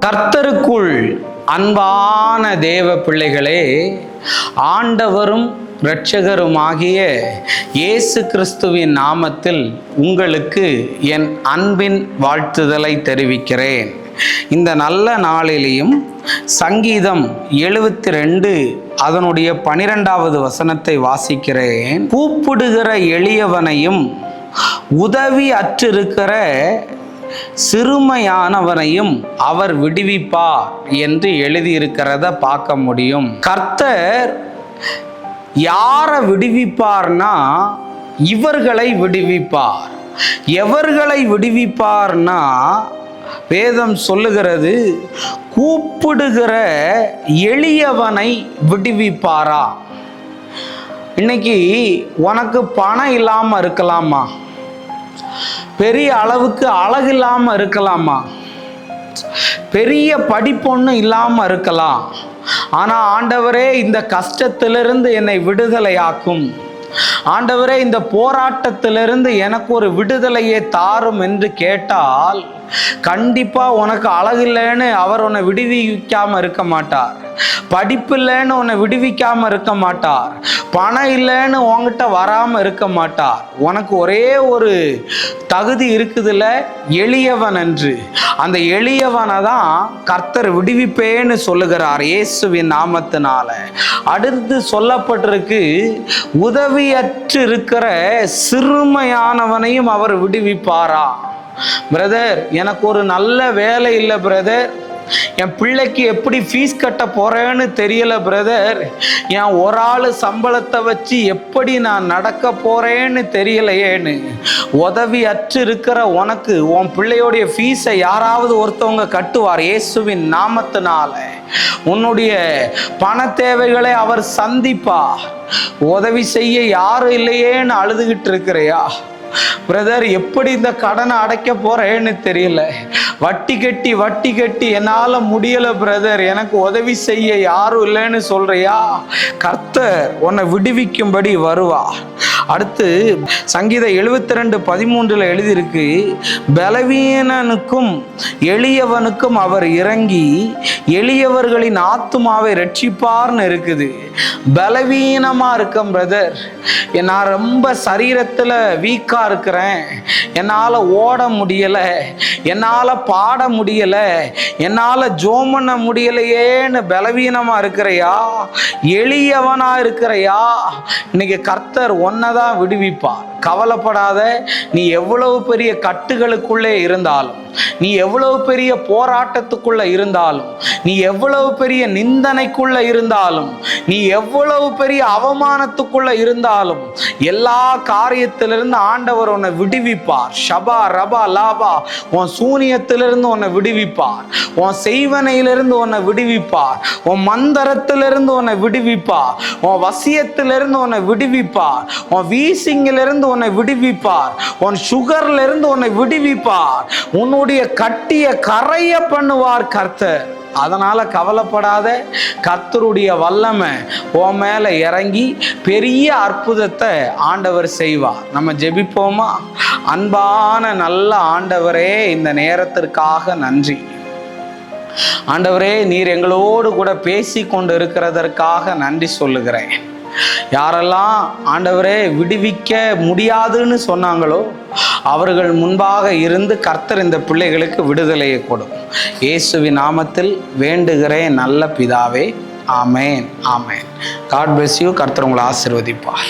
கர்த்தருக்குள் அன்பான தேவ பிள்ளைகளே, ஆண்டவரும் இரட்சகருமாகிய இயேசு கிறிஸ்துவின் நாமத்தில் உங்களுக்கு என் அன்பின் வாழ்த்துதலை தெரிவிக்கிறேன். இந்த நல்ல நாளிலேயும் சங்கீதம் 72 அதனுடைய 12வது வசனத்தை வாசிக்கிறேன். கூப்பிடுகிற எளியவனையும் உதவி அற்றிருக்கிற சிறுமையானவனையும் அவர் விடுவிப்பார் என்று எழுதியிருக்கிறத பார்க்க முடியும். கர்த்தர் யாரை விடுவிப்பார்னா இவர்களை விடுவிப்பார். எவர்களை விடுவிப்பார்னா வேதம் சொல்லுகிறது, கூப்பிடுகிற எளியவனை விடுவிப்பாரா. இன்னைக்கு உனக்கு பணம் இல்லாம இருக்கலாமா, பெரிய அளவுக்கு அழகு இல்லாம இருக்கலாமா, பெரிய படிப்பொண்ணு இல்லாம இருக்கலாம். ஆனா ஆண்டவரே இந்த கஷ்டத்திலிருந்து என்னை விடுதலையாக்கும், ஆண்டவரே இந்த போராட்டத்திலிருந்து எனக்கு ஒரு விடுதலையை தாரும் என்று கேட்டால் கண்டிப்பா உனக்கு அழகு இல்லைன்னு அவர் உன்னை விடுவிக்காம இருக்க மாட்டார். படிப்பு இல்லைன்னு உன்னை விடுவிக்காம இருக்க மாட்டார். பணம் இல்லைன்னு உன்கிட்ட வராம இருக்க மாட்டார். உனக்கு ஒரே ஒரு தகுதி இருக்குதுல்ல, எளியவன் என்று. அந்த எளியவனை தான் கர்த்தர் விடுவிப்பேன்னு சொல்லுகிறார் இயேசுவின் நாமத்தினால. அடுத்து சொல்லப்பட்டிருக்கு, உதவியற்று இருக்கிற சிறுமையானவனையும் அவர் விடுவிப்பாரா. பிரதர், எனக்கு ஒரு நல்ல வேலை இல்லை பிரதர், என் பிள்ளைக்கு எப்படி ஃபீஸ் கட்ட போறேன்னு தெரியல பிரதர், என் ஒரு ஆள் சம்பளத்தை வச்சு எப்படி நான் நடக்க போறேன்னு தெரியலையேன்னு உதவி அற்று இருக்கிற உனக்கு உன் பிள்ளையோடைய ஃபீஸை யாராவது ஒருத்தவங்க கட்டுவார் இயேசுவின் நாமத்தினால. உன்னுடைய பண தேவைகளை அவர் சந்திப்பார். உதவி செய்ய யாரும் இல்லையேன்னு அழுதுகிட்டு இருக்கிறையா பிரதர், எப்படி இந்த கடனை அடைக்க போறேன்னு தெரியல, வட்டி கட்டி என்னால முடியல பிரதர், எனக்கு உதவி செய்ய யாரும் இல்லைன்னு சொல்றியா, கர்த்தர் உன்னை விடுவிக்கும்படி வருவா. அடுத்து சங்கீதம் 72:13 எழுதியிருக்கு, பலவீனனுக்கும் எளியவனுக்கும் அவர் இறங்கி எளியவர்களின் ஆத்துமாவை ரட்சிப்பார்னு இருக்குது. பலவீனமா இருக்கேன் பிரதர், நான் ரொம்ப சரீரத்துல வீக்கா இருக்கிறேன், என்னால ஓட முடியல, என்னால பாட முடியல, என்னால ஜோம் பண்ண முடியலையேன்னு பலவீனமா இருக்கிறையா, எளியவனா இருக்கிறையா, இன்னைக்கு கர்த்தர் ஒன்னதான் விடுவிப்பார். கவலைப்படாத. நீ எவ்வளவு பெரிய கட்டுகளுக்குள்ளே இருந்தாலும், நீ எவ்வளவு பெரிய போராட்டத்துக்குள்ள இருந்தாலும், நீ எவ்வளவு பெரிய நிந்தனைக்குள்ள இருந்தாலும், நீ எவ்வளவு பெரிய அவமானத்துக்குள்ள இருந்தாலும், எல்லா காரியத்திலிருந்து ஆண்டவர் உன்னை விடுவிப்பார். ஷபா ரபா லாபா, உன் சூனியத்திலிருந்து உன்னை விடுவிப்பார், உன் செய்வனையிலிருந்து உன்னை விடுவிப்பார், உன் மந்திரத்திலிருந்து உன்னை விடுவிப்பார், உன் வசியத்திலிருந்து உன்னை விடுவிப்பார், உன் வீசிங்கிலிருந்து உன்னை விடுவிப்பார், உன் சுகர்ல இருந்து உன்னை விடுவிப்பார், உன்னுடைய கட்டிய கரைய பண்ணுவார் கர்த்தர். அதனால கவலைப்படாத. கர்த்தருடைய வல்லமை உன் மேல இறங்கி பெரிய அற்புதத்தை ஆண்டவர் செய்வார். நம்ம ஜெபிப்போமா? அன்பான நல்ல ஆண்டவரே, இந்த நேரத்திற்காக நன்றி. ஆண்டவரே, நீர் எங்களோடு கூட பேசி கொண்டு இருக்கிறதற்காக நன்றி சொல்லுகிறேன். யாரெல்லாம் ஆண்டவரே விடுவிக்க முடியாதுன்னு சொன்னாங்களோ அவர்கள் முன்பாக இருந்து கர்த்தர் இந்த பிள்ளைகளுக்கு விடுதலையை கொடும். இயேசுவின் நாமத்தில் வேண்டுகிறேன் நல்ல பிதாவே. ஆமேன், ஆமேன். God bless you. கர்த்தர் உங்களை ஆசீர்வதிப்பார்.